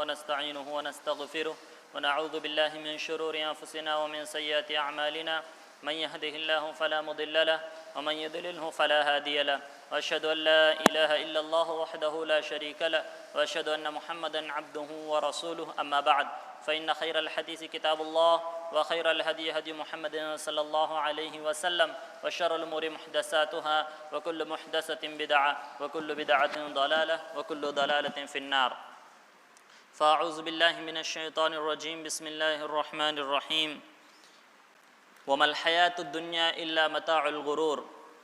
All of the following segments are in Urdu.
ونستعينه ونستغفره ونعوذ بالله من شرور أنفسنا ومن سيئات أعمالنا من يهده الله فلا مضل له ومن يضلله فلا هادي له وأشهد أن لا إله إلا الله وحده لا شريك له وأشهد أن محمدا عبده ورسوله أما بعد فإن خير الحديث كتاب الله وخير الهدي هدي محمد صلى الله عليه وسلم وشر الأمور محدثاتها وكل محدثة بدعة وكل بدعة ضلالة وكل ضلالة في النار فأعوذ بالله من الشيطان الرجيم بسم الله الرحمن الرحيم وما الحياة الدنيا إلا متاع الغرور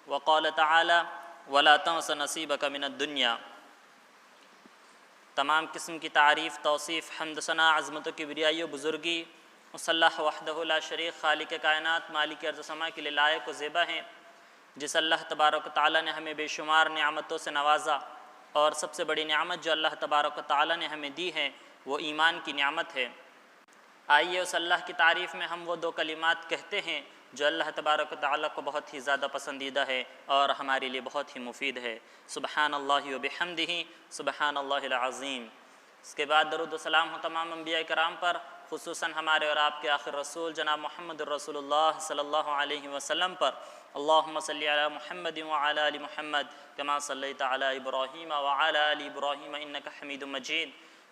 وقال تعالى ولا تنس نصيبك من الدنيا۔ تمام قسم کی تعریف، توصیف، حمد ثنا، عظمت و کبریائی و بزرگی اس اللہ وحدہ لا شریک خالق کائنات مالک ارض و سما کے لیے لائق و زیبا ہیں، جس اللہ تبارک و تعالیٰ نے ہمیں بے شمار نعمتوں سے نوازا، اور سب سے بڑی نعمت جو اللہ تبارک و تعالیٰ نے ہمیں دی ہے وہ ایمان کی نعمت ہے۔ آئیے اس اللہ کی تعریف میں ہم وہ دو کلمات کہتے ہیں جو اللہ تبارک و تعالیٰ کو بہت ہی زیادہ پسندیدہ ہے اور ہمارے لیے بہت ہی مفید ہے۔ سبحان اللہ و بحمدہ، سبحان اللہ العظیم۔ اس کے بعد درود و سلام ہو تمام انبیاء کرام پر، خصوصاً ہمارے اور آپ کے آخر رسول جناب محمد الرسول اللہ صلی اللہ علیہ وسلم پر۔ اللہم صلی علی محمد وعلی آل محمد کما صلیت علی ابراہیم وعلی آل ابراہیم انک حمید مجید۔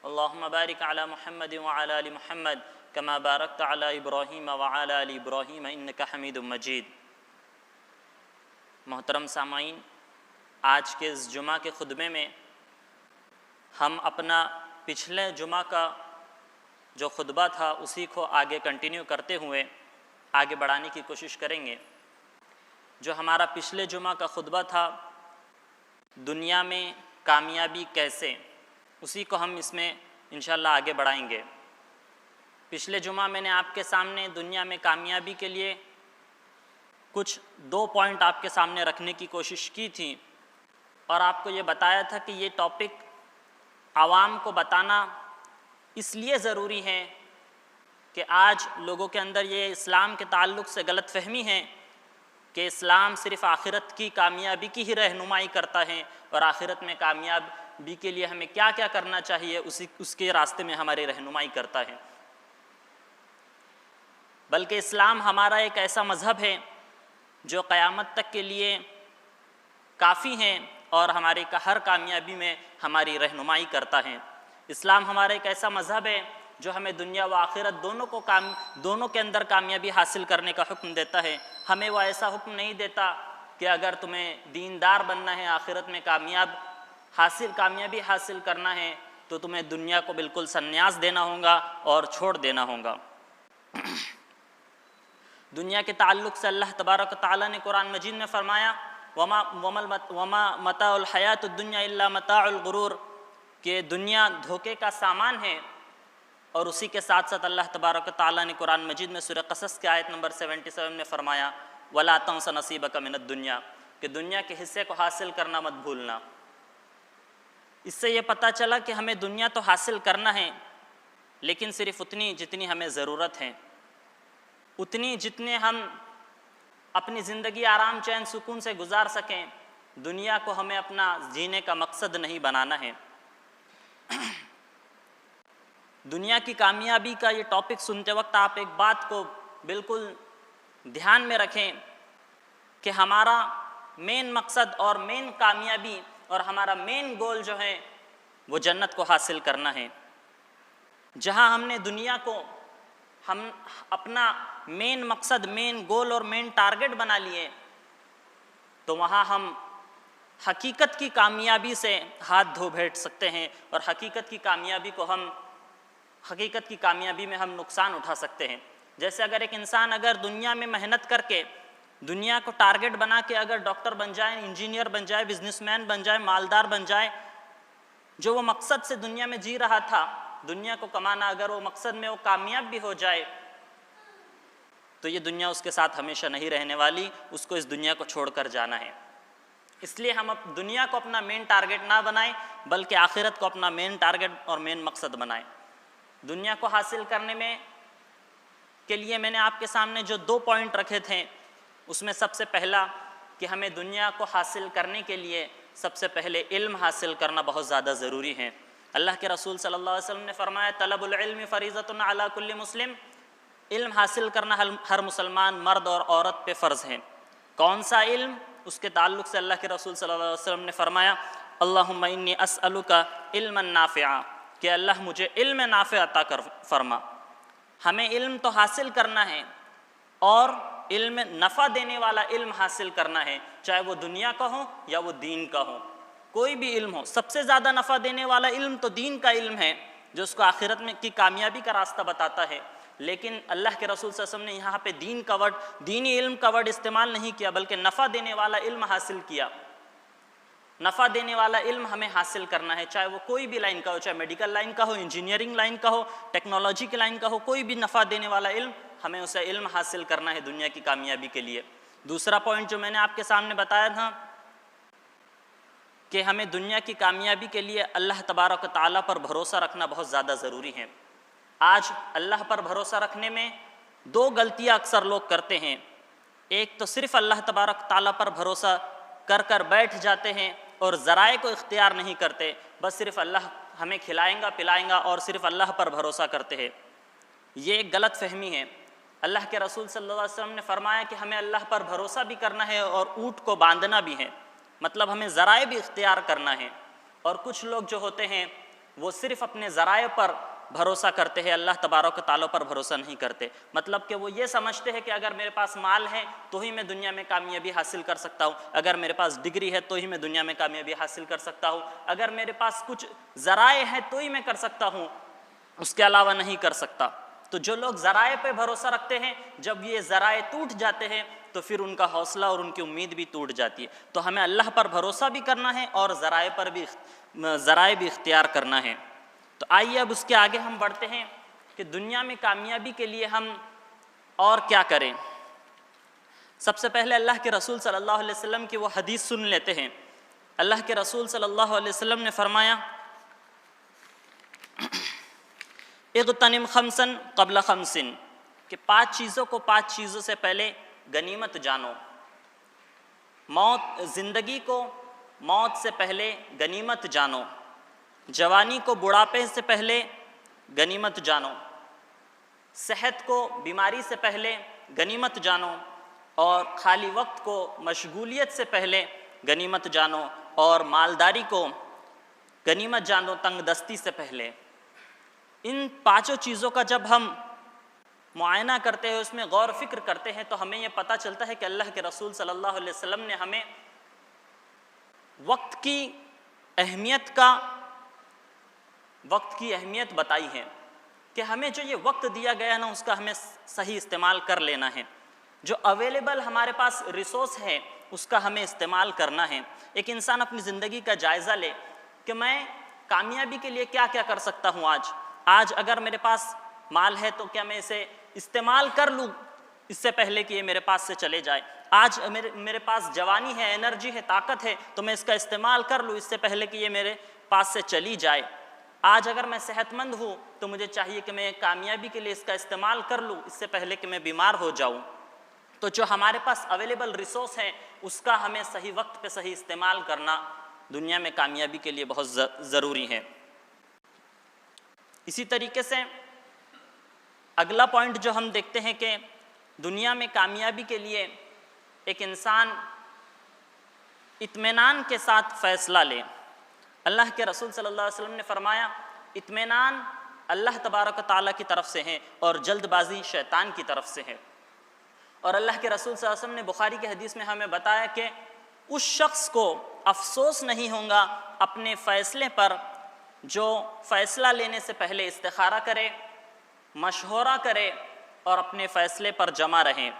اللہم بارک علی محمد وعلی آل محمد کما بارکت علی ابراہیم وعلی آل ابراہیم انک حمید مجید۔ محترم سامعین، آج کے اس جمعہ کے خطبے میں ہم اپنا پچھلے جمعہ کا جو خطبہ تھا اسی کو آگے کنٹینیو کرتے ہوئے آگے بڑھانے کی کوشش کریں گے۔ جو ہمارا پچھلے جمعہ کا خطبہ تھا دنیا میں کامیابی کیسے، اسی کو ہم اس میں انشاءاللہ آگے بڑھائیں گے۔ پچھلے جمعہ میں نے آپ کے سامنے دنیا میں کامیابی کے لیے کچھ دو پوائنٹ آپ کے سامنے رکھنے کی کوشش کی تھی، اور آپ کو یہ بتایا تھا کہ یہ ٹاپک عوام کو بتانا اس لیے ضروری ہے کہ آج لوگوں کے اندر یہ اسلام کے تعلق سے غلط فہمی ہے کہ اسلام صرف آخرت کی کامیابی کی ہی رہنمائی کرتا ہے، اور آخرت میں کامیابی کے لیے ہمیں کیا کیا کرنا چاہیے اس کے راستے میں ہماری رہنمائی کرتا ہے۔ بلکہ اسلام ہمارا ایک ایسا مذہب ہے جو قیامت تک کے لیے کافی ہے اور ہماری ہر کامیابی میں ہماری رہنمائی کرتا ہے۔ اسلام ہمارا ایک ایسا مذہب ہے جو ہمیں دنیا و آخرت دونوں کے اندر کامیابی حاصل کرنے کا حکم دیتا ہے۔ ہمیں وہ ایسا حکم نہیں دیتا کہ اگر تمہیں دیندار بننا ہے، آخرت میں کامیابی حاصل کرنا ہے تو تمہیں دنیا کو بالکل سنیاس دینا ہوگا اور چھوڑ دینا ہوگا۔ دنیا کے تعلق سے اللہ تبارک و تعالیٰ نے قرآن مجید میں فرمایا وما متاع الحیات الدنیا الا متاع الغرور، کہ دنیا دھوکے کا سامان ہے۔ اور اسی کے ساتھ ساتھ اللہ تبارک و تعالیٰ نے قرآن مجید میں سورہ قصص کی آیت نمبر 77 میں فرمایا وَلَا تَنْسَ نَصِيبَكَ مِنَ الدُّنْيَا، کہ دنیا کے حصے کو حاصل کرنا مت بھولنا۔ اس سے یہ پتہ چلا کہ ہمیں دنیا تو حاصل کرنا ہے، لیکن صرف اتنی جتنی ہمیں ضرورت ہے، اتنی جتنے ہم اپنی زندگی آرام چین سکون سے گزار سکیں۔ دنیا کو ہمیں اپنا جینے کا مقصد نہیں بنانا ہے۔ دنیا کی کامیابی کا یہ ٹاپک سنتے وقت آپ ایک بات کو بالکل دھیان میں رکھیں کہ ہمارا مین مقصد اور مین کامیابی اور ہمارا مین گول جو ہے وہ جنت کو حاصل کرنا ہے۔ جہاں ہم نے دنیا کو ہم اپنا مین مقصد، مین گول اور مین ٹارگٹ بنا لیے، تو وہاں ہم حقیقت کی کامیابی سے ہاتھ دھو بیٹھ سکتے ہیں، اور حقیقت کی کامیابی میں ہم نقصان اٹھا سکتے ہیں۔ جیسے اگر ایک انسان اگر دنیا میں محنت کر کے دنیا کو ٹارگٹ بنا کے اگر ڈاکٹر بن جائے، انجینئر بن جائے، بزنس مین بن جائے، مالدار بن جائے، جو وہ مقصد سے دنیا میں جی رہا تھا دنیا کو کمانا، اگر وہ مقصد میں وہ کامیاب بھی ہو جائے تو یہ دنیا اس کے ساتھ ہمیشہ نہیں رہنے والی، اس کو اس دنیا کو چھوڑ کر جانا ہے۔ اس لیے ہم دنیا کو اپنا مین ٹارگٹ نہ بنائیں، بلکہ آخرت کو اپنا مین ٹارگٹ اور مین مقصد بنائیں۔ دنیا کو حاصل کرنے کے لیے میں نے آپ کے سامنے جو دو پوائنٹ رکھے تھے، اس میں سب سے پہلا کہ ہمیں دنیا کو حاصل کرنے کے لیے سب سے پہلے علم حاصل کرنا بہت زیادہ ضروری ہے۔ اللہ کے رسول صلی اللہ علیہ وسلم نے فرمایا طلب العلم فریضۃ علی کل مسلم، علم حاصل کرنا ہر مسلمان مرد اور عورت پہ فرض ہے۔ کون سا علم؟ اس کے تعلق سے اللہ کے رسول صلی اللہ علیہ وسلم نے فرمایا اللہم انی اسألک علما نافعا، کہ اللہ مجھے علم نافع عطا کر فرما۔ ہمیں علم تو حاصل کرنا ہے اور علم نفع دینے والا علم حاصل کرنا ہے، چاہے وہ دنیا کا ہو یا وہ دین کا ہو، کوئی بھی علم ہو۔ سب سے زیادہ نفع دینے والا علم تو دین کا علم ہے، جو اس کو آخرت میں کی کامیابی کا راستہ بتاتا ہے۔ لیکن اللہ کے رسول صلی اللہ علیہ وسلم نے یہاں پہ دینی علم کا ورڈ استعمال نہیں کیا، بلکہ نفع دینے والا علم حاصل کیا۔ نفع دینے والا علم ہمیں حاصل کرنا ہے، چاہے وہ کوئی بھی لائن کا ہو، چاہے میڈیکل لائن کا ہو، انجینئرنگ لائن کا ہو، ٹیکنالوجی کی لائن کا ہو، کوئی بھی نفع دینے والا علم ہمیں اسے علم حاصل کرنا ہے دنیا کی کامیابی کے لیے۔ دوسرا پوائنٹ جو میں نے آپ کے سامنے بتایا تھا کہ ہمیں دنیا کی کامیابی کے لیے اللہ تبارک و تعالیٰ پر بھروسہ رکھنا بہت زیادہ ضروری ہے۔ آج اللہ پر بھروسہ رکھنے میں دو غلطیاں اکثر لوگ کرتے ہیں۔ ایک تو صرف اللہ تبارک تعالیٰ پر بھروسہ کر بیٹھ جاتے ہیں اور ذرائع کو اختیار نہیں کرتے، بس صرف اللہ ہمیں کھلائیں گا پلائیں گا اور صرف اللہ پر بھروسہ کرتے ہیں۔ یہ ایک غلط فہمی ہے۔ اللہ کے رسول صلی اللہ علیہ وسلم نے فرمایا کہ ہمیں اللہ پر بھروسہ بھی کرنا ہے اور اونٹ کو باندھنا بھی ہے، مطلب ہمیں ذرائع بھی اختیار کرنا ہے۔ اور کچھ لوگ جو ہوتے ہیں وہ صرف اپنے ذرائع پر بھروسہ کرتے ہیں، اللہ تبارک و تعالیٰ پر بھروسہ نہیں کرتے، مطلب کہ وہ یہ سمجھتے ہیں کہ اگر میرے پاس مال ہے تو ہی میں دنیا میں کامیابی حاصل کر سکتا ہوں، اگر میرے پاس ڈگری ہے تو ہی میں دنیا میں کامیابی حاصل کر سکتا ہوں، اگر میرے پاس کچھ ذرائع ہیں تو ہی میں کر سکتا ہوں، اس کے علاوہ نہیں کر سکتا۔ تو جو لوگ ذرائع پہ بھروسہ رکھتے ہیں، جب یہ ذرائع ٹوٹ جاتے ہیں تو پھر ان کا حوصلہ اور ان کی امید بھی ٹوٹ جاتی ہے۔ تو ہمیں اللہ پر بھروسہ بھی کرنا ہے اور ذرائع بھی اختیار کرنا ہے۔ تو آئیے اب اس کے آگے ہم بڑھتے ہیں کہ دنیا میں کامیابی کے لیے ہم اور کیا کریں۔ سب سے پہلے اللہ کے رسول صلی اللہ علیہ وسلم کی وہ حدیث سن لیتے ہیں۔ اللہ کے رسول صلی اللہ علیہ وسلم نے فرمایا اغتنم خمسا قبل خمس، کہ 5 چیزوں کو 5 چیزوں سے پہلے غنیمت جانو۔ زندگی کو موت سے پہلے غنیمت جانو، جوانی کو بڑھاپے سے پہلے غنیمت جانو، صحت کو بیماری سے پہلے غنیمت جانو، اور خالی وقت کو مشغولیت سے پہلے غنیمت جانو، اور مالداری کو غنیمت جانو تنگ دستی سے پہلے۔ ان 5 چیزوں کا جب ہم معائنہ کرتے ہیں، اس میں غور و فکر کرتے ہیں، تو ہمیں یہ پتہ چلتا ہے کہ اللہ کے رسول صلی اللہ علیہ وسلم نے ہمیں وقت کی اہمیت بتائی ہے کہ ہمیں جو یہ وقت دیا گیا نا اس کا ہمیں صحیح استعمال کر لینا ہے، جو اویلیبل ہمارے پاس ریسورس ہے اس کا ہمیں استعمال کرنا ہے۔ ایک انسان اپنی زندگی کا جائزہ لے کہ میں کامیابی کے لیے کیا کیا کر سکتا ہوں۔ آج اگر میرے پاس مال ہے تو کیا میں اسے استعمال کر لوں اس سے پہلے کہ یہ میرے پاس سے چلے جائے؟ آج میرے پاس جوانی ہے، انرجی ہے، طاقت ہے، تو میں اس کا استعمال کر لوں اس سے پہلے کہ یہ میرے پاس سے چلی جائے۔ آج اگر میں صحت مند ہوں تو مجھے چاہیے کہ میں کامیابی کے لیے اس کا استعمال کر لوں اس سے پہلے کہ میں بیمار ہو جاؤں۔ تو جو ہمارے پاس اویلیبل ریسورس ہے اس کا ہمیں صحیح وقت پہ صحیح استعمال کرنا دنیا میں کامیابی کے لیے بہت ضروری ہے۔ اسی طریقے سے اگلا پوائنٹ جو ہم دیکھتے ہیں کہ دنیا میں کامیابی کے لیے ایک انسان اطمینان کے ساتھ فیصلہ لے۔ اللہ کے رسول صلی اللہ علیہ وسلم نے فرمایا اطمینان اللہ تبارک و تعالیٰ کی طرف سے ہے اور جلد بازی شیطان کی طرف سے ہے۔ اور اللہ کے رسول صلی اللہ علیہ وسلم نے بخاری کی حدیث میں ہمیں بتایا کہ اس شخص کو افسوس نہیں ہوگا اپنے فیصلے پر جو فیصلہ لینے سے پہلے استخارہ کرے، مشورہ کرے اور اپنے فیصلے پر جمع رہیں۔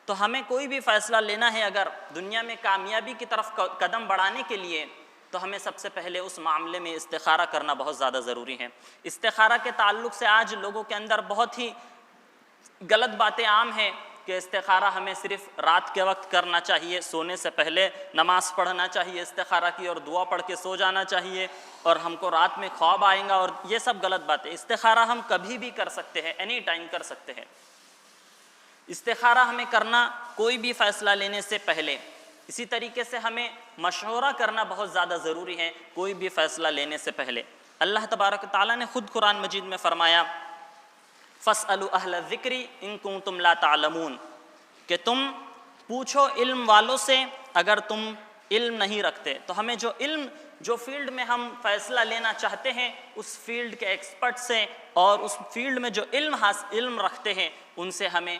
تو ہمیں کوئی بھی فیصلہ لینا ہے اگر دنیا میں کامیابی کی طرف قدم بڑھانے کے لیے، تو ہمیں سب سے پہلے اس معاملے میں استخارہ کرنا بہت زیادہ ضروری ہے۔ استخارہ کے تعلق سے آج لوگوں کے اندر بہت ہی غلط باتیں عام ہیں کہ استخارہ ہمیں صرف رات کے وقت کرنا چاہیے، سونے سے پہلے نماز پڑھنا چاہیے استخارہ کی اور دعا پڑھ کے سو جانا چاہیے، اور ہم کو رات میں خواب آئے گا، اور یہ سب غلط باتیں۔ استخارہ ہم کبھی بھی کر سکتے ہیں، اینی ٹائم کر سکتے ہیں۔ استخارہ ہمیں کرنا کوئی بھی فیصلہ لینے سے پہلے۔ اسی طریقے سے ہمیں مشورہ کرنا بہت زیادہ ضروری ہے کوئی بھی فیصلہ لینے سے پہلے۔ اللہ تبارک و تعالیٰ نے خود قرآن مجید میں فرمایا فَاسْأَلُوا أَهْلَ الذِّكْرِ إِن كُنتُمْ لَا تَعْلَمُونَ کہ تم پوچھو علم والوں سے اگر تم علم نہیں رکھتے. تو ہمیں جو فیلڈ میں ہم فیصلہ لینا چاہتے ہیں اس فیلڈ کے ایکسپرٹ سے اور اس فیلڈ میں جو علم رکھتے ہیں ان سے ہمیں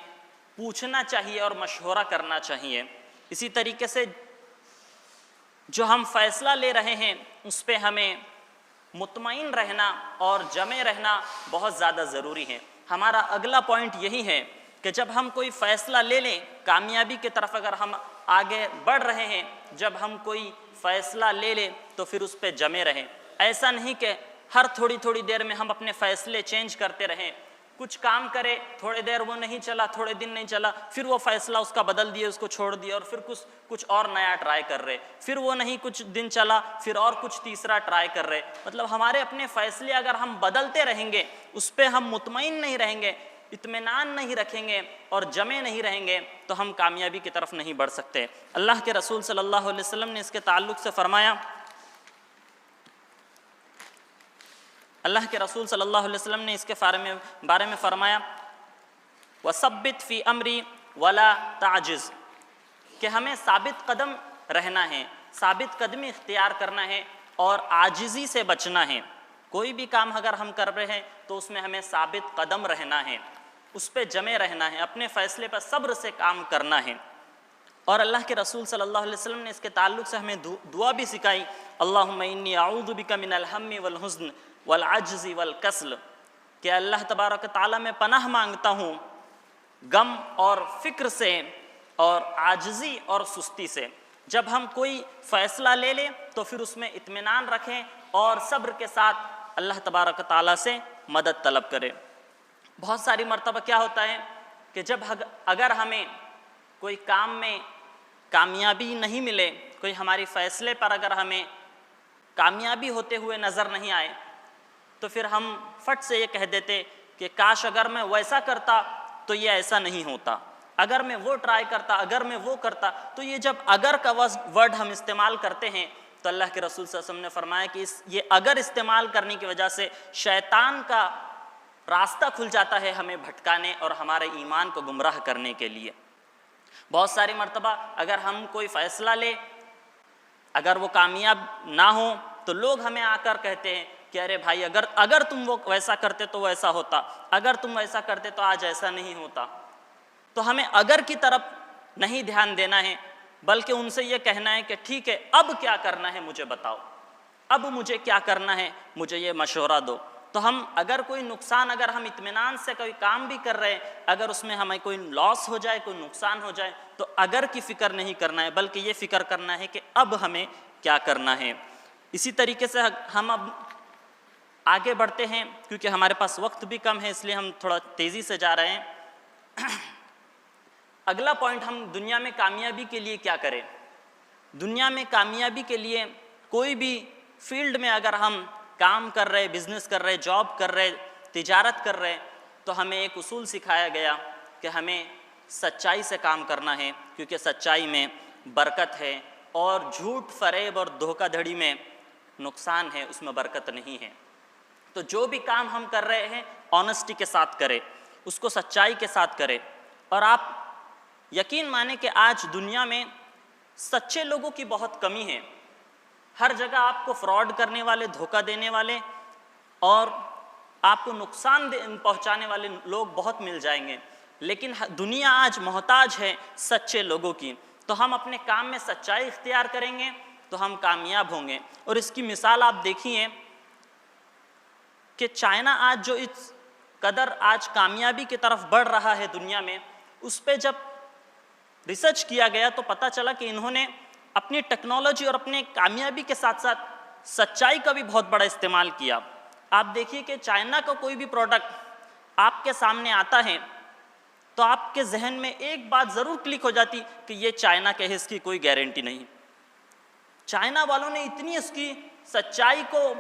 پوچھنا چاہیے اور مشورہ کرنا چاہیے. اسی طریقے سے جو ہم فیصلہ لے رہے ہیں اس پہ ہمیں مطمئن رہنا اور جمے رہنا بہت زیادہ ضروری ہے. ہمارا اگلا پوائنٹ یہی ہے کہ جب ہم کوئی فیصلہ لے لیں کامیابی کی طرف اگر ہم آگے بڑھ رہے ہیں, جب ہم کوئی فیصلہ لے لیں تو پھر اس پہ جمے رہیں. ایسا نہیں کہ ہر تھوڑی دیر میں ہم اپنے فیصلے چینج کرتے رہیں. کچھ کام کرے, تھوڑے دیر وہ نہیں چلا, تھوڑے دن نہیں چلا, پھر وہ فیصلہ اس کا بدل دیے, اس کو چھوڑ دیا اور پھر کچھ اور نیا ٹرائی کر رہے, پھر وہ نہیں, کچھ دن چلا, پھر اور کچھ تیسرا ٹرائی کر رہے. مطلب ہمارے اپنے فیصلے اگر ہم بدلتے رہیں گے, اس پہ ہم مطمئن نہیں رہیں گے, اطمینان نہیں رکھیں گے اور جمے نہیں رہیں گے تو ہم کامیابی کی طرف نہیں بڑھ سکتے. اللہ کے رسول صلی اللہ علیہ وسلم نے اس کے تعلق سے فرمایا, اللہ کے رسول صلی اللہ علیہ وسلم نے اس کے بارے میں فرمایا وَثَبِّتْ فِي أَمْرِي وَلَا تَعْجِزْ کہ ہمیں ثابت قدم رہنا ہے, ثابت قدمی اختیار کرنا ہے اور عاجزی سے بچنا ہے. کوئی بھی کام اگر ہم کر رہے ہیں تو اس میں ہمیں ثابت قدم رہنا ہے, اس پہ جمے رہنا ہے, اپنے فیصلے پر صبر سے کام کرنا ہے. اور اللہ کے رسول صلی اللہ علیہ وسلم نے اس کے تعلق سے ہمیں دعا بھی سکھائی, اللہم انی اعوذ بک من الہم والحزن والعجز والکسل کہ اللہ تبارک تعالیٰ میں پناہ مانگتا ہوں غم اور فکر سے اور عاجزی اور سستی سے. جب ہم کوئی فیصلہ لے لیں تو پھر اس میں اطمینان رکھیں اور صبر کے ساتھ اللہ تبارک تعالیٰ سے مدد طلب کریں. بہت ساری مرتبہ کیا ہوتا ہے کہ جب اگر ہمیں کوئی کام میں کامیابی نہیں ملے, کوئی ہماری فیصلے پر اگر ہمیں کامیابی ہوتے ہوئے نظر نہیں آئے تو پھر ہم فٹ سے یہ کہہ دیتے کہ کاش اگر میں ویسا کرتا تو یہ ایسا نہیں ہوتا, اگر میں وہ ٹرائی کرتا, اگر میں وہ کرتا. تو یہ جب اگر کا ورڈ ہم استعمال کرتے ہیں تو اللہ کے رسول صلی اللہ علیہ وسلم نے فرمایا کہ یہ اگر استعمال کرنے کی وجہ سے شیطان کا راستہ کھل جاتا ہے ہمیں بھٹکانے اور ہمارے ایمان کو گمراہ کرنے کے لیے. بہت ساری مرتبہ اگر ہم کوئی فیصلہ لیں, اگر وہ کامیاب نہ ہو تو لوگ ہمیں آ کر کہتے ہیں کہ ارے بھائی اگر تم وہ ویسا کرتے تو ویسا ہوتا, اگر تم ویسا کرتے تو آج ایسا نہیں ہوتا. تو ہمیں اگر کی طرف نہیں دھیان دینا ہے بلکہ ان سے یہ کہنا ہے کہ ٹھیک ہے اب کیا کرنا ہے مجھے بتاؤ, اب مجھے کیا کرنا ہے, مجھے یہ مشورہ دو. تو ہم اگر کوئی نقصان, اگر ہم اطمینان سے کوئی کام بھی کر رہے ہیں, اگر اس میں ہمیں کوئی لاس ہو جائے, کوئی نقصان ہو جائے تو اگر کی فکر نہیں کرنا ہے بلکہ یہ فکر کرنا ہے کہ اب ہمیں کیا کرنا ہے. اسی طریقے سے ہم اب آگے بڑھتے ہیں کیونکہ ہمارے پاس وقت بھی کم ہے اس لیے ہم تھوڑا تیزی سے جا رہے ہیں. اگلا پوائنٹ, ہم دنیا میں کامیابی کے لیے کیا کریں. دنیا میں کامیابی کے لیے کوئی بھی فیلڈ میں اگر ہم کام کر رہے, بزنس کر رہے, جاب کر رہے, تجارت کر رہے تو ہمیں ایک اصول سکھایا گیا کہ ہمیں سچائی سے کام کرنا ہے کیونکہ سچائی میں برکت ہے اور جھوٹ, فریب اور دھوکہ دھڑی میں نقصان ہے, اس میں برکت نہیں ہے. تو جو بھی کام ہم کر رہے ہیں آنیسٹی کے ساتھ کریں, اس کو سچائی کے ساتھ کریں. اور آپ یقین مانیں کہ آج دنیا میں سچے لوگوں کی بہت کمی ہے. ہر جگہ آپ کو فراڈ کرنے والے, دھوکہ دینے والے اور آپ کو نقصان پہنچانے والے لوگ بہت مل جائیں گے, لیکن دنیا آج محتاج ہے سچے لوگوں کی. تو ہم اپنے کام میں سچائی اختیار کریں گے تو ہم کامیاب ہوں گے. اور اس کی مثال آپ دیکھیے کہ چائنا آج جو اس قدر آج کامیابی کی طرف بڑھ رہا ہے دنیا میں, اس پہ جب ریسرچ کیا گیا تو پتہ چلا کہ انہوں نے اپنی ٹیکنالوجی اور اپنے کامیابی کے ساتھ ساتھ سچائی کا بھی بہت بڑا استعمال کیا. آپ دیکھیے کہ چائنا کا کوئی بھی پروڈکٹ آپ کے سامنے آتا ہے تو آپ کے ذہن میں ایک بات ضرور کلک ہو جاتی کہ یہ چائنا کے ہے, اس کی کوئی گارنٹی نہیں. چائنا والوں نے اتنی اس کی سچائی کو,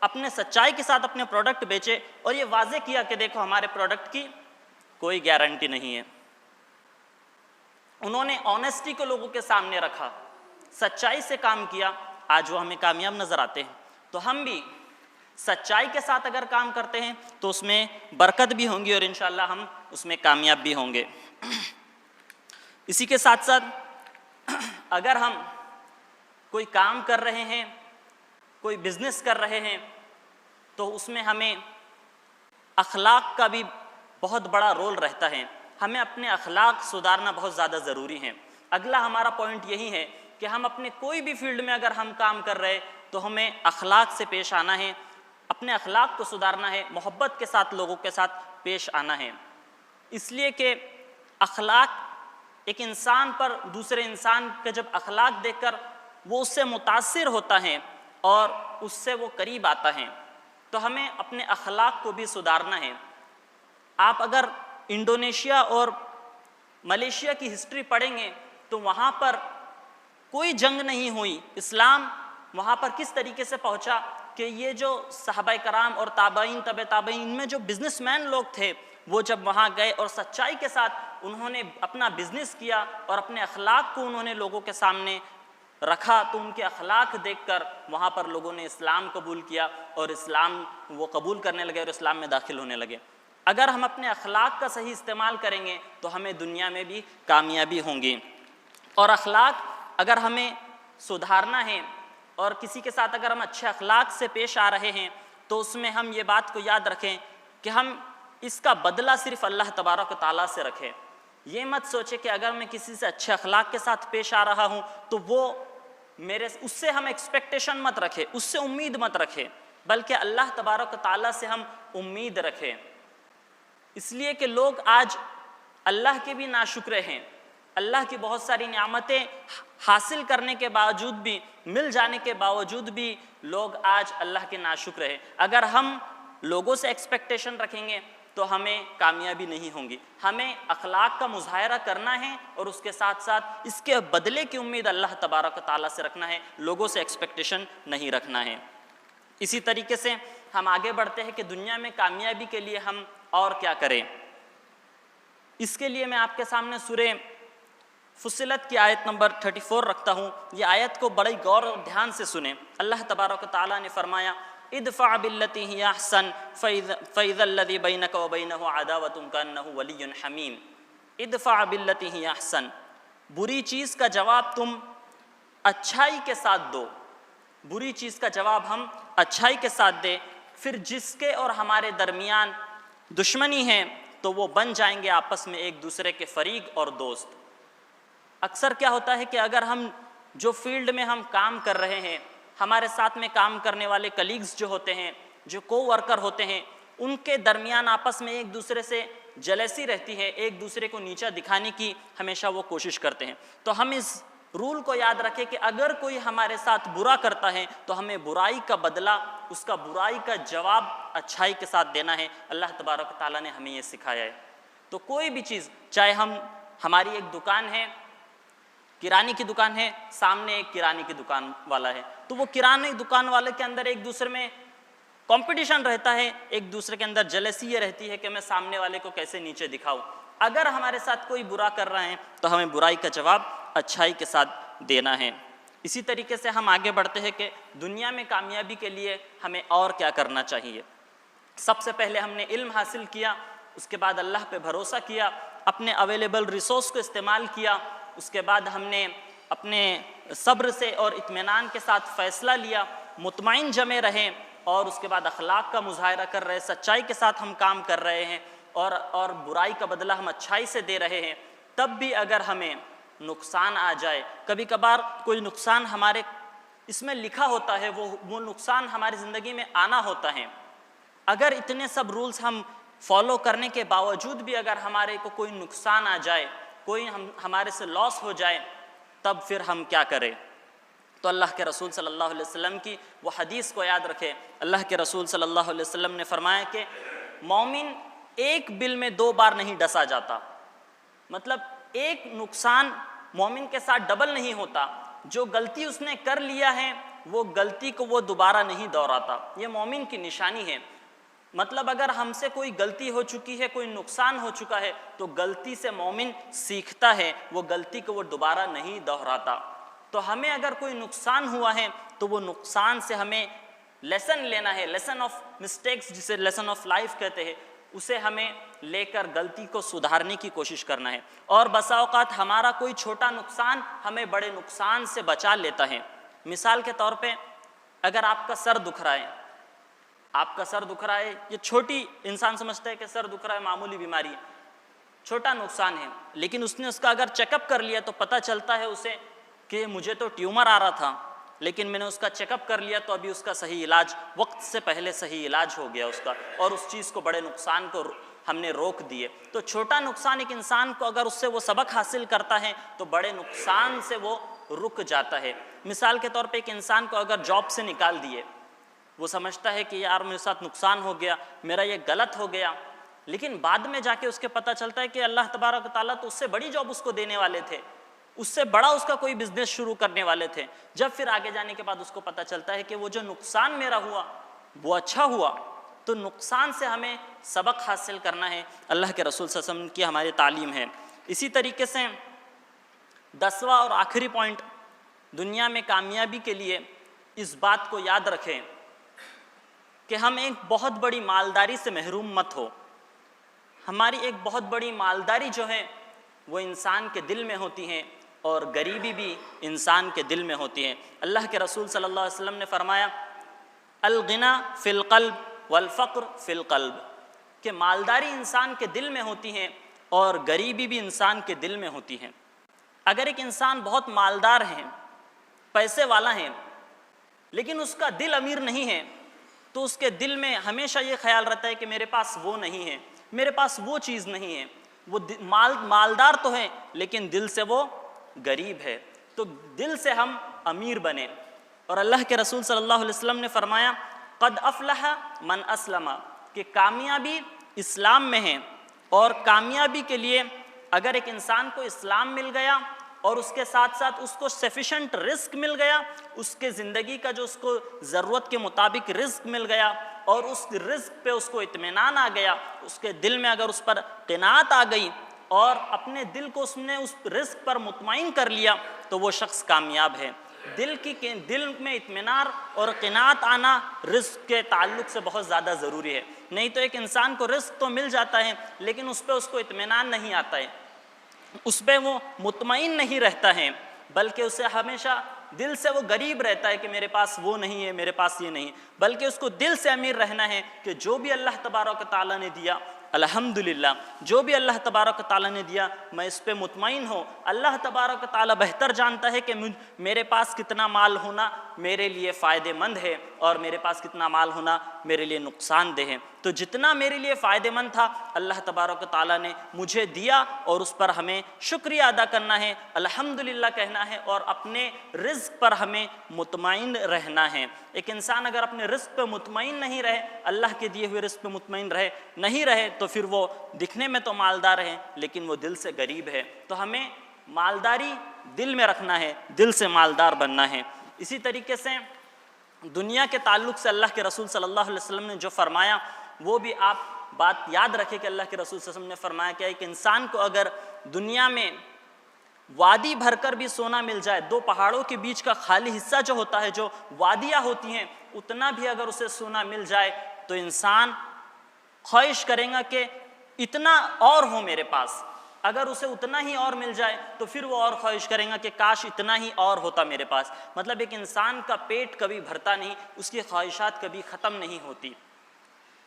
اپنے سچائی کے ساتھ اپنے پروڈکٹ بیچے اور یہ واضح کیا کہ دیکھو ہمارے پروڈکٹ کی کوئی گارنٹی نہیں ہے. انہوں نے آنیسٹی کو لوگوں کے سامنے رکھا, سچائی سے کام کیا, آج وہ ہمیں کامیاب نظر آتے ہیں. تو ہم بھی سچائی کے ساتھ اگر کام کرتے ہیں تو اس میں برکت بھی ہوں گی اور انشاءاللہ ہم اس میں کامیاب بھی ہوں گے۔ اسی کے ساتھ ساتھ اگر ہم کوئی کام کر رہے ہیں، کوئی بزنس کر رہے ہیں، تو اس میں ہمیں اخلاق کا بھی بہت بڑا رول رہتا ہے۔ ہمیں اپنے اخلاق سدھارنا بہت زیادہ ضروری ہے۔ اگلا ہمارا پوائنٹ یہی ہے کہ ہم اپنے کوئی بھی فیلڈ میں اگر ہم کام کر رہے تو ہمیں اخلاق سے پیش آنا ہے، اپنے اخلاق کو سدھارنا ہے، محبت کے ساتھ لوگوں کے ساتھ پیش آنا ہے۔ اس لیے کہ اخلاق ایک انسان پر دوسرے انسان کے جب اخلاق دیکھ کر وہ اس سے متاثر ہوتا ہے اور اس سے وہ قریب آتا ہے، تو ہمیں اپنے اخلاق کو بھی سدھارنا ہے۔ آپ اگر انڈونیشیا اور ملیشیا کی ہسٹری پڑھیں گے تو وہاں پر کوئی جنگ نہیں ہوئی، اسلام وہاں پر کس طریقے سے پہنچا کہ یہ جو صحابہ کرام اور تابعین طبع تابعین میں جو بزنس مین لوگ تھے وہ جب وہاں گئے اور سچائی کے ساتھ انہوں نے اپنا بزنس کیا اور اپنے اخلاق کو انہوں نے لوگوں کے سامنے رکھا، تو ان کے اخلاق دیکھ کر وہاں پر لوگوں نے اسلام قبول کیا اور اسلام وہ قبول کرنے لگے اور اسلام میں داخل ہونے لگے۔ اگر ہم اپنے اخلاق کا صحیح استعمال کریں گے تو ہمیں دنیا میں بھی کامیابی ہوں گی۔ اور اخلاق اگر ہمیں سدھارنا ہے اور کسی کے ساتھ اگر ہم اچھے اخلاق سے پیش آ رہے ہیں تو اس میں ہم یہ بات کو یاد رکھیں کہ ہم اس کا بدلہ صرف اللہ تبارک و تعالیٰ سے رکھیں۔ یہ مت سوچے کہ اگر میں کسی سے اچھے اخلاق کے ساتھ پیش آ رہا ہوں تو وہ اس سے ہم ایکسپیکٹیشن مت رکھیں، اس سے امید مت رکھیں، بلکہ اللہ تبارک و تعالیٰ سے ہم امید رکھیں۔ اس لیے کہ لوگ آج اللہ کے بھی ناشکرے ہیں، اللہ کی بہت ساری نعمتیں حاصل کرنے کے باوجود بھی، مل جانے کے باوجود بھی لوگ آج اللہ کے ناشکر ہیں۔ اگر ہم لوگوں سے ایکسپیکٹیشن رکھیں گے تو ہمیں کامیابی نہیں ہوں گی۔ ہمیں اخلاق کا مظاہرہ کرنا ہے اور اس کے ساتھ ساتھ اس کے بدلے کی امید اللہ تبارک و تعالیٰ سے رکھنا ہے، لوگوں سے ایکسپیکٹیشن نہیں رکھنا ہے۔ اسی طریقے سے ہم آگے بڑھتے ہیں کہ دنیا میں کامیابی کے لیے ہم اور کیا کریں۔ اس کے لیے میں آپ کے سامنے سورہ فصلت کی آیت نمبر 34 رکھتا ہوں۔ یہ آیت کو بڑی غور و دھیان سے سنیں۔ اللہ تبارک و تعالیٰ نے فرمایا ادفع باللتی ہی احسن فاذا الذی بینک وبینہ عداوۃ کانہ ولی حمیم۔ ادفع باللتی ہی احسن، بری چیز کا جواب تم اچھائی کے ساتھ دو، بری چیز کا جواب ہم اچھائی کے ساتھ دیں، پھر جس کے اور ہمارے درمیان دشمنی ہے تو وہ بن جائیں گے آپس میں ایک دوسرے کے فریق اور دوست۔ اکثر کیا ہوتا ہے کہ اگر ہم جو فیلڈ میں ہم کام کر رہے ہیں، ہمارے ساتھ میں کام کرنے والے کلیگز جو ہوتے ہیں، جو کو ورکر ہوتے ہیں، ان کے درمیان آپس میں ایک دوسرے سے جلیسی رہتی ہے، ایک دوسرے کو نیچا دکھانے کی ہمیشہ وہ کوشش کرتے ہیں۔ تو ہم اس رول کو یاد رکھیں کہ اگر کوئی ہمارے ساتھ برا کرتا ہے تو ہمیں برائی کا بدلہ، اس کا برائی کا جواب اچھائی کے ساتھ دینا ہے۔ اللہ تبارک و تعالیٰ نے ہمیں یہ سکھایا ہے۔ تو کوئی بھی چیز، چاہے ہماری ایک دکان ہے، کرانے کی دکان ہے، سامنے ایک کرانے کی دکان والا ہے، تو وہ کرانے دکان والے کے اندر ایک دوسرے میں کمپٹیشن رہتا ہے، ایک دوسرے کے اندر جلسی یہ رہتی ہے کہ میں سامنے والے کو کیسے نیچے دکھاؤں۔ اگر ہمارے ساتھ کوئی برا کر رہا ہے تو ہمیں برائی کا جواب اچھائی کے ساتھ دینا ہے۔ اسی طریقے سے ہم آگے بڑھتے ہیں کہ دنیا میں کامیابی کے لیے ہمیں اور کیا کرنا چاہیے۔ سب سے پہلے ہم نے علم حاصل کیا، اس کے بعد اللہ پہ بھروسہ کیا، اپنے اویلیبل ریسورس کو استعمال کیا، اس کے بعد ہم نے اپنے صبر سے اور اطمینان کے ساتھ فیصلہ لیا، مطمئن جمے رہیں، اور اس کے بعد اخلاق کا مظاہرہ کر رہے، سچائی کے ساتھ ہم کام کر رہے ہیں اور برائی کا بدلہ ہم اچھائی سے دے رہے ہیں۔ تب بھی اگر ہمیں نقصان آ جائے، کبھی کبھار کوئی نقصان ہمارے اس میں لکھا ہوتا ہے، وہ نقصان ہماری زندگی میں آنا ہوتا ہے، اگر اتنے سب رولز ہم فالو کرنے کے باوجود بھی اگر ہمارے کو کوئی نقصان آ جائے، کوئی ہمارے سے لاس ہو جائے، تب پھر ہم کیا کریں؟ تو اللہ کے رسول صلی اللہ علیہ وسلم کی وہ حدیث کو یاد رکھیں۔ اللہ کے رسول صلی اللہ علیہ وسلم نے فرمایا کہ مومن ایک بل میں 2 بار نہیں ڈسا جاتا، مطلب ایک نقصان مومن کے ساتھ ڈبل نہیں ہوتا، جو غلطی اس نے کر لیا ہے وہ غلطی کو وہ دوبارہ نہیں دہراتا، یہ مومن کی نشانی ہے۔ مطلب اگر ہم سے کوئی غلطی ہو چکی ہے، کوئی نقصان ہو چکا ہے، تو غلطی سے مومن سیکھتا ہے، وہ غلطی کو وہ دوبارہ نہیں دہراتا۔ تو ہمیں اگر کوئی نقصان ہوا ہے تو وہ نقصان سے ہمیں لیسن لینا ہے، لیسن آف مسٹیکس جسے لیسن آف لائف کہتے ہیں، اسے ہمیں لے کر غلطی کو سدھارنے کی کوشش کرنا ہے۔ اور بسا اوقات ہمارا کوئی چھوٹا نقصان ہمیں بڑے نقصان سے بچا لیتا ہے۔ مثال کے طور پہ اگر آپ کا سر دکھ رہا ہے، آپ کا سر دکھ رہا ہے، یہ چھوٹی، انسان سمجھتا ہے کہ سر دکھ رہا ہے معمولی بیماری ہے، چھوٹا نقصان ہے، لیکن اس نے اس کا اگر چیک اپ کر لیا تو پتہ چلتا ہے اسے کہ مجھے تو ٹیومر آ رہا تھا، لیکن میں نے اس کا چیک اپ کر لیا تو ابھی اس کا صحیح علاج، وقت سے پہلے صحیح علاج ہو گیا اس کا، اور اس چیز کو، بڑے نقصان کو ہم نے روک دیے۔ تو چھوٹا نقصان ایک انسان کو اگر اس سے وہ سبق حاصل کرتا ہے تو بڑے نقصان سے وہ رک جاتا ہے۔ مثال کے طور پہ ایک انسان کو اگر جاب سے نکال دیے، وہ سمجھتا ہے کہ یار میرے ساتھ نقصان ہو گیا، میرا یہ غلط ہو گیا، لیکن بعد میں جا کے اس کے پتہ چلتا ہے کہ اللہ تبارک و تعالیٰ تو اس سے بڑی جاب اس کو دینے والے تھے، اس سے بڑا اس کا کوئی بزنس شروع کرنے والے تھے۔ جب پھر آگے جانے کے بعد اس کو پتہ چلتا ہے کہ وہ جو نقصان میرا ہوا وہ اچھا ہوا۔ تو نقصان سے ہمیں سبق حاصل کرنا ہے، اللہ کے رسول صلی اللہ علیہ وسلم کی ہماری تعلیم ہے۔ اسی طریقے سے 10واں اور آخری پوائنٹ، دنیا میں کامیابی کے لیے اس بات کو یاد رکھیں کہ ہم ایک بہت بڑی مالداری سے محروم مت ہو۔ ہماری ایک بہت بڑی مالداری جو ہے وہ انسان کے دل میں ہوتی ہے، اور غریبی بھی انسان کے دل میں ہوتی ہے۔ اللہ کے رسول صلی اللہ علیہ وسلم نے فرمایا الغنا فی القلب والفقر فی القلب، کہ مالداری انسان کے دل میں ہوتی ہے اور غریبی بھی انسان کے دل میں ہوتی ہے۔ اگر ایک انسان بہت مالدار ہے، پیسے والا ہے، لیکن اس کا دل امیر نہیں ہے، تو اس کے دل میں ہمیشہ یہ خیال رہتا ہے کہ میرے پاس وہ نہیں ہے، میرے پاس وہ چیز نہیں ہے۔ وہ مالدار تو ہے لیکن دل سے وہ غریب ہے۔ تو دل سے ہم امیر بنیں۔ اور اللہ کے رسول صلی اللہ علیہ وسلم نے فرمایا قد افلح من اسلم، کہ کامیابی اسلام میں ہے، اور کامیابی کے لیے اگر ایک انسان کو اسلام مل گیا اور اس کے ساتھ ساتھ اس کو سفیشنٹ رزق مل گیا، اس کے زندگی کا جو اس کو ضرورت کے مطابق رزق مل گیا، اور اس رزق پہ اس کو اطمینان آ گیا، اس کے دل میں اگر اس پر قناعت آ گئی اور اپنے دل کو اس نے اس رزق پر مطمئن کر لیا، تو وہ شخص کامیاب ہے۔ دل میں اطمینان اور قناعت آنا رزق کے تعلق سے بہت زیادہ ضروری ہے۔ نہیں تو ایک انسان کو رزق تو مل جاتا ہے لیکن اس پہ اس کو اطمینان نہیں آتا ہے، اس پہ وہ مطمئن نہیں رہتا ہے، بلکہ اسے ہمیشہ دل سے وہ غریب رہتا ہے کہ میرے پاس وہ نہیں ہے، میرے پاس یہ نہیں، بلکہ اس کو دل سے امیر رہنا ہے کہ جو بھی اللہ تبارک و تعالیٰ نے دیا الحمدللہ، جو بھی اللہ تبارک و تعالیٰ نے دیا میں اس پہ مطمئن ہوں۔ اللہ تبارک و تعالیٰ بہتر جانتا ہے کہ میرے پاس کتنا مال ہونا میرے لیے فائدہ مند ہے اور میرے پاس کتنا مال ہونا میرے لیے نقصان دہ ہے۔ تو جتنا میرے لیے فائدہ مند تھا اللہ تبارک و تعالیٰ نے مجھے دیا، اور اس پر ہمیں شکریہ ادا کرنا ہے، الحمدللہ کہنا ہے، اور اپنے رزق پر ہمیں مطمئن رہنا ہے۔ ایک انسان اگر اپنے رزق پہ مطمئن نہیں رہے، اللہ کے دیے ہوئے رزق پہ مطمئن نہیں رہے تو پھر وہ دکھنے میں تو مالدار ہے لیکن وہ دل سے غریب ہے۔ تو ہمیں مالداری دل میں رکھنا ہے، دل سے مالدار بننا ہے۔ اسی طریقے سے دنیا کے تعلق سے اللہ کے رسول صلی اللہ علیہ وسلم نے جو فرمایا وہ بھی آپ بات یاد رکھیں کہ اللہ کے رسول صلی اللہ علیہ وسلم نے فرمایا کہ ایک انسان کو اگر دنیا میں وادی بھر کر بھی سونا مل جائے، دو پہاڑوں کے بیچ کا خالی حصہ جو ہوتا ہے، جو وادیاں ہوتی ہیں، اتنا بھی اگر اسے سونا مل جائے تو انسان خواہش کرے گا کہ اتنا اور ہو میرے پاس۔ اگر اسے اتنا ہی اور مل جائے تو پھر وہ اور خواہش کرے گا کہ کاش اتنا ہی اور ہوتا میرے پاس۔ مطلب ایک انسان کا پیٹ کبھی بھرتا نہیں، اس کی خواہشات کبھی ختم نہیں ہوتی۔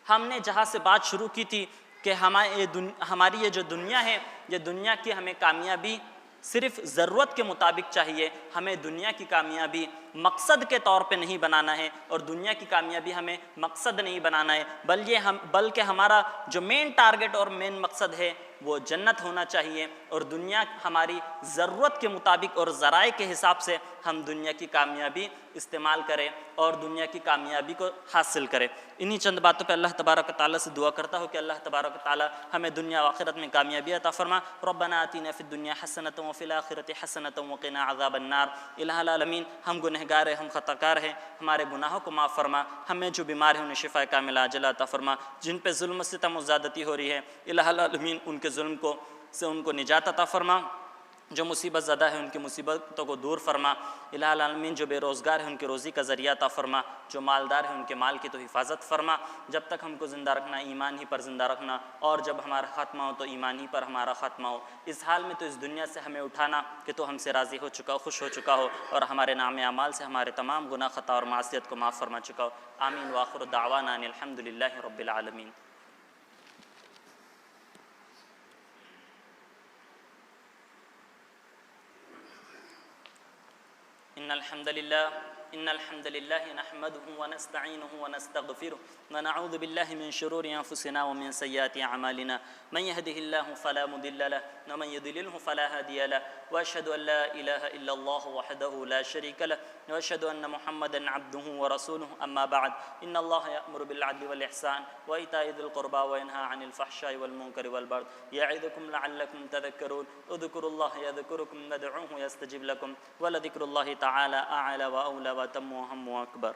ہم نے جہاں سے بات شروع کی تھی کہ ہماری یہ جو دنیا ہے، یہ دنیا کی ہمیں کامیابی صرف ضرورت کے مطابق چاہیے، ہمیں دنیا کی کامیابی مقصد کے طور پہ نہیں بنانا ہے، اور دنیا کی کامیابی ہمیں مقصد نہیں بنانا ہے، بلکہ ہمارا جو مین ٹارگٹ اور مین مقصد ہے وہ جنت ہونا چاہیے، اور دنیا ہماری ضرورت کے مطابق اور ذرائع کے حساب سے ہم دنیا کی کامیابی استعمال کریں اور دنیا کی کامیابی کو حاصل کریں۔ انہی چند باتوں پہ اللہ تبارک و تعالیٰ سے دعا کرتا ہوں کہ اللہ تبارک و تعالیٰ ہمیں دنیا و آخرت میں کامیابی عطا فرما۔ ربنا آتنا فی الدنیا حسنۃ وفی الآخرۃ حسنۃ وقنا عذاب النار۔ الہ العالمین، ہم گنہگار ہیں، ہم خطا کار ہیں، ہمارے گناہوں کو معاف فرما، ہمیں جو بیمار ہیں انہیں شفا کاملہ عاجلہ عطا فرما، جن پہ ظلم و ستم و زیادتی ہو رہی ہے الہ العالمین ان کے ظلم سے ان کو نجات عطا فرما۔ جو مصیبت زدہ ہے ان کی مصیبتوں کو دور فرما، الہ العالمین جو بے روزگار ہے ان کی روزی کا ذریعہ عطا فرما، جو مالدار ہیں ان کے مال کی تو حفاظت فرما، جب تک ہم کو زندہ رکھنا ایمان ہی پر زندہ رکھنا، اور جب ہمارا خاتمہ ہو تو ایمان ہی پر ہمارا خاتمہ ہو، اس حال میں تو اس دنیا سے ہمیں اٹھانا کہ تو ہم سے راضی ہو چکا ہو، خوش ہو چکا ہو، اور ہمارے نام اعمال سے ہمارے تمام گناہ خطا اور معصیت کو معاف فرما چکا ہو۔ آمین وآخر دعوانا ان الحمدللہ رب العالمین۔ إن الحمد لله نحمده ونستعينه ونستغفره ونعوذ بالله من شرور أنفسنا ومن سيئات أعمالنا، من يهده الله فلا مضل له ومن يضلله فلا هادي له، وأشهد أن لا إله إلا الله وحده لا شريك له، وأشهد أن محمدا عبده ورسوله، أما بعد، إن الله يأمر بالعدل والإحسان وإيتاء ذي القربى وينهى عن الفحشاء والمنكر والبغي يعظكم لعلكم تذكرون، اذكروا الله يذكركم وادعوه يستجب لكم، ولذكر الله تعالى أعلى وأولى وأتم وأهم وأكبر۔